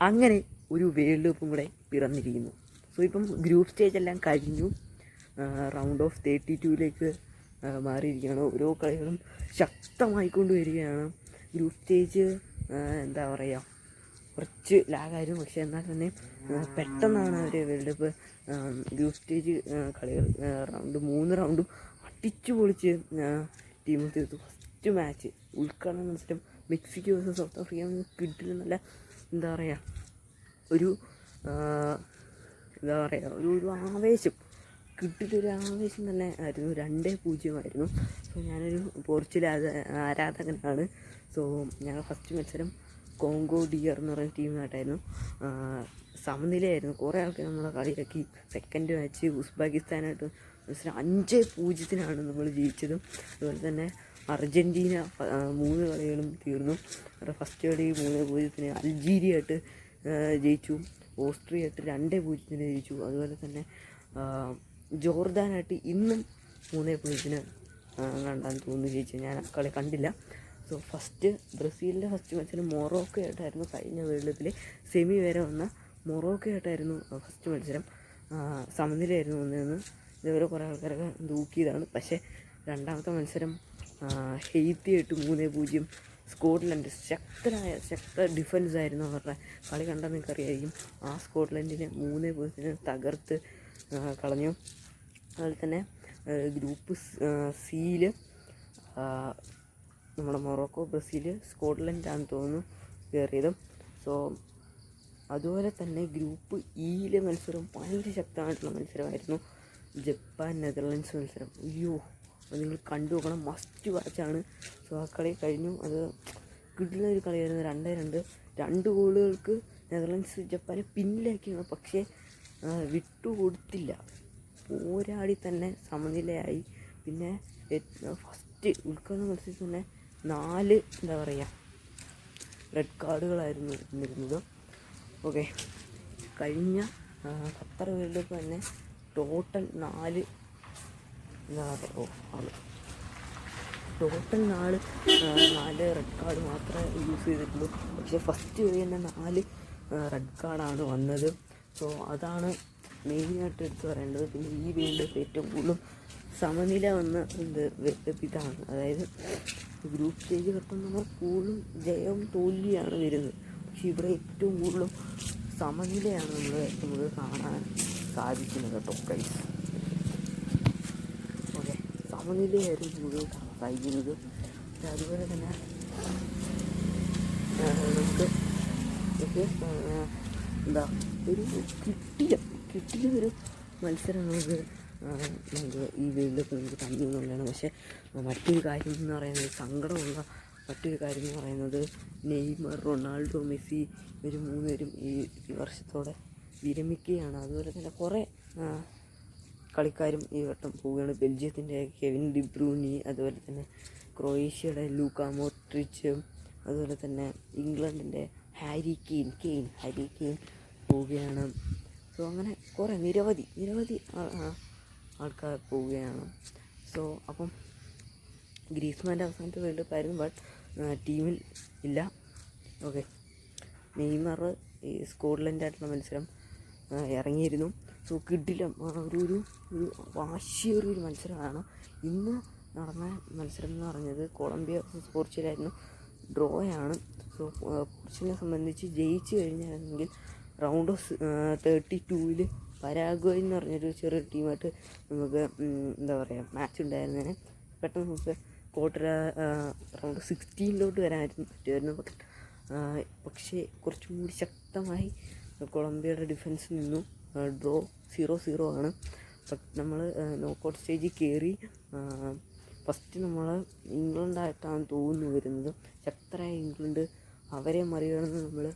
അങ്ങനെ ഒരു വേൾഡ് കപ്പും കൂടെ പിറന്നിരിക്കുന്നു. സോ ഇപ്പം ഗ്രൂപ്പ് സ്റ്റേജ് എല്ലാം കഴിഞ്ഞു, റൗണ്ട് ഓഫ് 32 മാറിയിരിക്കുകയാണ്. ഓരോ കളികളും ശക്തമായിക്കൊണ്ട് വരികയാണ്. ഗ്രൂപ്പ് സ്റ്റേജ് എന്താ പറയുക, കുറച്ച് ലാഗായിരുന്നു. പക്ഷേ എന്നാൽ തന്നെ പെട്ടെന്നാണ് അവർ വേൾഡ് കപ്പ് ഗ്രൂപ്പ് സ്റ്റേജ് കളികൾ 3 റൗണ്ടും അടിച്ചു പൊളിച്ച് ടീം തീർത്തു. ഫസ്റ്റ് മാച്ച് ഉദ്ഘാടന മത്സരം മെക്സിക്കോ വേഴ്സസ് സൗത്ത് ആഫ്രിക്ക കിട്ടില്ല. നല്ല എന്താ പറയുക, ഒരു ഒരു ആവേശം, കിട്ടിയിട്ടൊരു ആവേശം തന്നെ ആയിരുന്നു. 2-0 സോ ഞാനൊരു പോർച്ചുഗൽ ആരാധകനാണ്. സോ ഞങ്ങൾ ഫസ്റ്റ് മത്സരം കോങ്കോ ഡിയർ എന്ന് പറയുന്ന ടീമായിട്ടായിരുന്നു. സമനിലയായിരുന്നു. കുറേ ആൾക്കാർ നമ്മളെ കളിയാക്കി. സെക്കൻഡ് മാച്ച് ഉസ്ബെക്കിസ്ഥാനായിട്ട് മത്സരം 5-0 നമ്മൾ ജയിച്ചതും. അതുപോലെ തന്നെ അർജൻറ്റീന 3 കളികളും തീർന്നു. ഫസ്റ്റ് കളി 3-0 അൾജീരിയ ആയിട്ട് ജയിച്ചു. ഓസ്ട്രിയ ആയിട്ട് 2-0 ജയിച്ചു. അതുപോലെ തന്നെ ജോർദാനായിട്ട് ഇന്നും 3-0 കണ്ടാന്ന് തോന്നുന്നു ജയിച്ചു. ഞാൻ ആ കളി കണ്ടില്ല. സോ ബ്രസീലിൻ്റെ ഫസ്റ്റ് മത്സരം മൊറോക്കോ ആയിട്ടായിരുന്നു. കഴിഞ്ഞ വേൾഡ് കപ്പിലെ സെമി വരെ വന്ന മൊറോക്കോ ആയിട്ടായിരുന്നു ഫസ്റ്റ് മത്സരം. സമനിലയായിരുന്നു 1-1. ഇതുവരെ കുറേ ആൾക്കാരൊക്കെ തൂക്കിയതാണ്. പക്ഷേ രണ്ടാമത്തെ മത്സരം ഹെയ്ത്തിയായിട്ട് 3-0. സ്കോട്ട്ലൻഡ് ശക്ത ഡിഫൻസ് ആയിരുന്നു അവരുടെ. കളി കണ്ടാൽ നിങ്ങൾക്ക് അറിയായിരിക്കും. ആ സ്കോട്ട്ലൻഡിനെ 3-0 തകർത്ത് കളഞ്ഞു. അതുപോലെ തന്നെ ഗ്രൂപ്പ് സിയിൽ നമ്മുടെ മൊറോക്കോ, ബ്രസീൽ, സ്കോട്ട്ലൻഡാണെന്ന് തോന്നുന്നു കയറിയതും. സോ അതുപോലെ തന്നെ ഗ്രൂപ്പ് ഇയിലെ മത്സരം ഭയങ്കര ശക്തമായിട്ടുള്ള മത്സരമായിരുന്നു. ജപ്പാൻ നെതർലൻഡ്സ് മത്സരം. അത് നിങ്ങൾ കണ്ടു നോക്കണം, മസ്റ്റ് വാച്ചാണ്. സോ ആ കളി കഴിഞ്ഞു. അത് കിട്ടുന്ന ഒരു കളിയായിരുന്നു. 2-2. 2 ഗോളുകൾക്ക് നെതർലൻഡ്സ് ജപ്പാനെ പിന്നിലാക്കിയാണ്. പക്ഷേ വിട്ടുകൊടുത്തില്ല, പോരാടി തന്നെ സമനിലയായി. പിന്നെ ഫസ്റ്റ് ഉദ്ഘാടന മത്സരത്തിൽ തന്നെ 4 എന്താ പറയുക റെഡ് കാർഡുകളായിരുന്നു ഇരുന്നത്. ഓക്കെ, കഴിഞ്ഞ ഖത്തർ വേൾഡ് കപ്പ് തന്നെ ടോട്ടൽ 4 റെഡ് കാർഡ് മാത്രമേ യൂസ് ചെയ്തിട്ടുള്ളൂ. പക്ഷേ ഫസ്റ്റ് വഴി തന്നെ 4 റെഡ് കാർഡാണ് വന്നത്. സോ അതാണ് മെയിനായിട്ട് എടുത്ത് പറയേണ്ടത്. പിന്നെ ഈ വേൾഡ് കപ്പ് ഏറ്റവും കൂടുതലും സമനില വന്ന വേൾഡ് കപ്പ് ഇതാണ്. അതായത് ഗ്രൂപ്പ് സ്റ്റേജ് ഘട്ടം നമ്മൾ കൂടുതലും ജയവും തോൽവിയാണ് വരുന്നത്. പക്ഷേ ഇവിടെ ഏറ്റവും കൂടുതലും സമനിലയാണ് നമുക്ക് കാണാൻ സാധിക്കുന്നത് കേട്ടോ ഗൈസ്. ഓക്കെ, സമനിലയായിരുന്നു നമുക്ക് കാണാൻ സാധിക്കുന്നത്. അതുപോലെ തന്നെ നമുക്ക് എന്താ ഒരു കിട്ടിയ മത്സരം നമുക്ക് ഈ വേൾഡ് കപ്പ് നമുക്ക് തന്നു എന്നുള്ളതാണ്. പക്ഷേ മറ്റൊരു കാര്യം എന്ന് പറയുന്നത്, സങ്കടമുള്ള മറ്റൊരു കാര്യം എന്ന് പറയുന്നത്, നെയ്മർ, റൊണാൾഡോ, മെസ്സി ഇവർ 3 പേരും ഈ വർഷത്തോടെ വിരമിക്കുകയാണ്. അതുപോലെ തന്നെ കുറേ കളിക്കാരും ഈ വട്ടം പോവുകയാണ്. ബെൽജിയത്തിൻ്റെ കെവിൻ ഡി ബ്രൂനി, അതുപോലെ തന്നെ ക്രൊയേഷ്യയുടെ ലൂക്ക മോഡ്രിച്ച്, അതുപോലെ തന്നെ ഇംഗ്ലണ്ടിൻ്റെ ഹാരി കെയ്ൻ പോവുകയാണ്. സോ അങ്ങനെ കുറേ നിരവധി ആൾക്കാർ പോവുകയാണ്. സോ അപ്പം ഗ്രീസ്മാൻ്റെ അവസാനത്തെ വേൾഡ് കപ്പ് ആയിരുന്നു. ബട്ട് ടീമിൽ ഇല്ല. ഓക്കെ, നെയ്മർ ഈ സ്കോട്ട്ലൻഡായിട്ടുള്ള മത്സരം ഇറങ്ങിയിരുന്നു. സോ കിടിലം ഒരു വാശിയേറിയൊരു മത്സരമാണ് ഇന്ന് നടന്ന മത്സരം എന്ന് പറഞ്ഞത്. കൊളംബിയ വേഴ്സസ് പോർച്ചുഗലായിരുന്നു. ഡ്രോയാണ്. സോ പോർച്ചുഗലിനെ സംബന്ധിച്ച് ജയിച്ചു കഴിഞ്ഞാണെങ്കിൽ റൗണ്ട് ഓഫ് 32 പരാഗ്വേ എന്ന് പറഞ്ഞൊരു ചെറിയൊരു ടീമായിട്ട് നമുക്ക് എന്താ പറയുക മാച്ച് ഉണ്ടായിരുന്നതിന് പെട്ടെന്ന് നമുക്ക് റൗണ്ട് 16 വരാനായിരുന്നു പറ്റുമായിരുന്നു. പക്ഷേ കുറച്ചും കൂടി ശക്തമായി കൊളംബിയയുടെ ഡിഫൻസ് നിന്നു. ഡ്രോ 0-0 ആണ്. നമ്മൾ നോക്കൗട്ട് സ്റ്റേജിൽ കയറി. ഫസ്റ്റ് നമ്മൾ ഇംഗ്ലണ്ടായിട്ടാണ് തോന്നുന്നു വരുന്നത്. ശക്തരായ ഇംഗ്ലണ്ട്, അവരെ മറികടന്ന് നമ്മൾ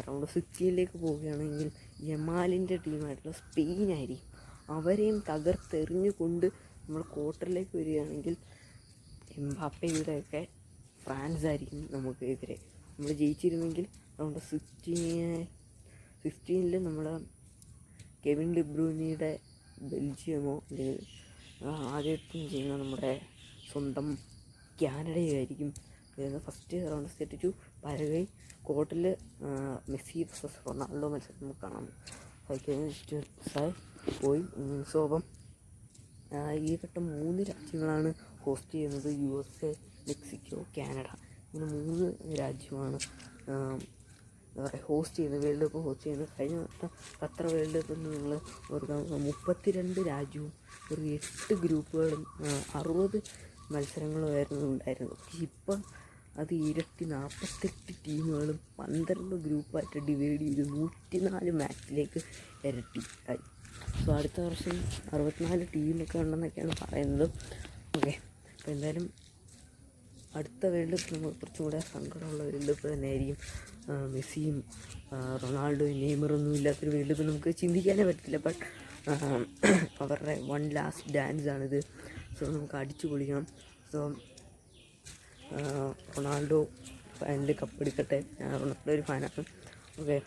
റൗണ്ട് 16 പോവുകയാണെങ്കിൽ യമാലിൻ്റെ ടീമായിട്ടുള്ള സ്പെയിനായിരിക്കും. അവരെയും തകർത്തെറിഞ്ഞുകൊണ്ട് നമ്മൾ ക്വാർട്ടറിലേക്ക് വരികയാണെങ്കിൽ എംബാപ്പയുടെയൊക്കെ ഫ്രാൻസ് ആയിരിക്കും നമുക്ക് എതിരെ. നമ്മൾ ജയിച്ചിരുന്നെങ്കിൽ റൗണ്ട് 16 നമ്മൾ കെവിൻ ഡി ബ്രൂനിയുടെ ബെൽജിയമോ അല്ലെങ്കിൽ ആദ്യത്തെ ചെയ്യുന്ന നമ്മുടെ സ്വന്തം കാനഡയായിരിക്കും വരുന്നത്. ഫസ്റ്റ് റൗണ്ട് 32 പരഗ്വേ കോർട്ടിൽ മെസ്സി വേഴ്സസ് റൊണാൾഡോ മത്സരം നമുക്ക് കാണാം. പോയി. സോ അപ്പം ഈ ഘട്ടം 3 രാജ്യങ്ങളാണ് ഹോസ്റ്റ് ചെയ്യുന്നത്. USA, Mexico, Canada. ഇങ്ങനെ 3 രാജ്യമാണ് എന്താ പറയുക ഹോസ്റ്റ് ചെയ്യുന്നത്, വേൾഡ് കപ്പ് ഹോസ്റ്റ് ചെയ്യുന്നത്. കഴിഞ്ഞ വട്ടം ഖത്തർ വേൾഡ് കപ്പിൽ നിങ്ങൾ ഓർക്കാം 32 രാജ്യവും ഒരു 8 ഗ്രൂപ്പുകളും 60 മത്സരങ്ങളുമായിരുന്നു ഉണ്ടായിരുന്നത്. പക്ഷേ ഇപ്പം അത് ഇരട്ടി 48 ടീമുകളും 12 ഗ്രൂപ്പായിട്ട് ഡിവൈഡ് ചെയ്ത് 104 മാച്ചിലേക്ക് ഇരട്ടി ആയി. സോ അടുത്ത വർഷം 64 ടീമൊക്കെ ഉണ്ടെന്നൊക്കെയാണ് പറയുന്നത്. ഓക്കെ, അപ്പോൾ എന്തായാലും അടുത്ത വേൾഡ് കപ്പ് നമുക്ക് കുറച്ചും കൂടെ സങ്കടമുള്ള വേൾഡ് കപ്പ് തന്നെയായിരിക്കും. മെസ്സിയും റൊണാൾഡോയും നെയ്മറൊന്നും ഇല്ലാത്തൊരു വേൾഡ് കപ്പ് നമുക്ക് ചിന്തിക്കാനേ പറ്റില്ല. ബട്ട് അവരുടെ വൺ ലാസ്റ്റ് ഡാൻസാണിത്. സോ നമുക്ക് അടിച്ചു പൊളിക്കണം. സോ റൊണാൾഡോ ഫൈനലിൽ കപ്പെടുക്കട്ടെ. റൊണാൾഡോ ഒരു ഫാനാണ്. ഓക്കെ,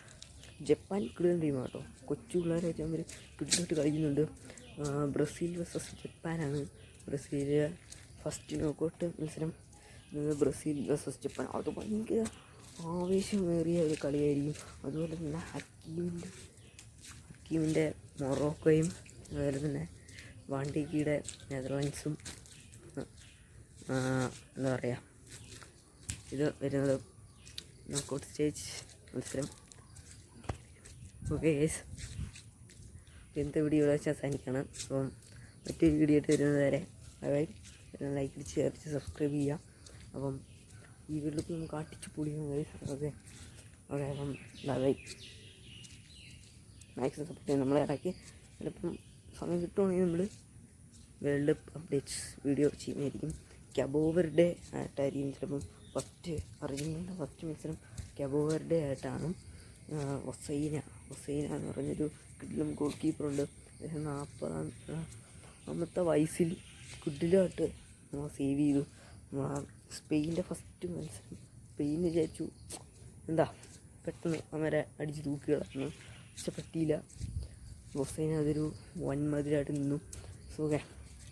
ജപ്പാൻ കിടിലൻ ടീമാണ് കേട്ടോ. കൊച്ചു പിള്ളേരെ വെച്ചാൽ അവർ കിടിലായിട്ട് കളിക്കുന്നുണ്ട്. ബ്രസീൽ വേഴ്സസ് ജപ്പാനാണ്. ബ്രസീൽ ഫസ്റ്റ് നോക്കൗട്ട് മത്സരം ബ്രസീൽ വേഴ്സസ് ജപ്പാൻ. അത് ഭയങ്കര ആവേശമേറിയ ഒരു കളിയായിരിക്കും. അതുപോലെ തന്നെ ഹക്കീമിൻ്റെ മൊറോക്കോയും അതുപോലെ തന്നെ വാണ്ടിക്കിയുടെ നെതർലൻഡ്സും എന്താ പറയുക ഇത് വരുന്നത് നോക്കൗട്ട് സ്റ്റേജ് മത്സരം. ഓക്കെ ഗൈസ്, ഇന്നത്തെ വീഡിയോ ഇവിടെ വെച്ച് അവസാനിക്കുകയാണ്. അപ്പം മറ്റൊരു വീഡിയോ ആയിട്ട് വരുന്നത് വരെ ബൈ. ലൈക്ക് അടിച്ച് ഷെയർ ചെയ്ത് സബ്സ്ക്രൈബ് ചെയ്യുക. അപ്പം ഈ വേൾഡ് കപ്പ് നമുക്ക് അടിച്ച് പൊളിക്കണം ഗൈസ്. ഓക്കെ ഓക്കെ, അപ്പം ബൈ. മാക്സിമം സപ്പോർട്ട് ചെയ്യും. നമ്മളെ ഇടയ്ക്ക് ചിലപ്പം സമയം കിട്ടുവാണെങ്കിൽ നമ്മൾ വേൾഡ് കപ്പ് അപ്ഡേറ്റ്സ് വീഡിയോ ചെയ്യുന്നതായിരിക്കും. ക്യാബോ വെർഡെ ആയിട്ടായിരിക്കും ചിലപ്പം അർജൻറ്റീനയുടെ ഫസ്റ്റ് മത്സരം ക്യാബോ വെർഡെ ആയിട്ടാണ്. ഒസൈന എന്ന് പറഞ്ഞൊരു കിഡിലും ഗോൾ കീപ്പറുണ്ട്. 40-ാമത്തെ വയസ്സിൽ കിഡിലുമായിട്ട് സേവ് ചെയ്തു. സ്പെയിൻ്റെ ഫസ്റ്റ് മത്സരം സ്പെയിൻ വിചാരിച്ചു എന്താ പെട്ടെന്ന് അവരെ അടിച്ച് തൂക്കികളായിരുന്നു. പക്ഷെ പറ്റിയില്ല. ഒസൈന അതൊരു വൻമതിലായിട്ട് നിന്നു. സുഖ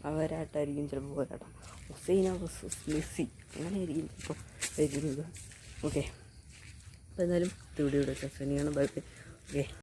അവരായിട്ടായിരിക്കും ചിലപ്പോൾ പോരാട്ടം. ഒസൈന വേഴ്സസ് മെസ്സി അങ്ങനെയായിരിക്കും ഇപ്പോൾ വരുന്നത്. ഓക്കെ, അപ്പോൾ എന്തായാലും വീഡിയോയുടെ സെഷനെയാണ്. Bye bye. ഓക്കെ.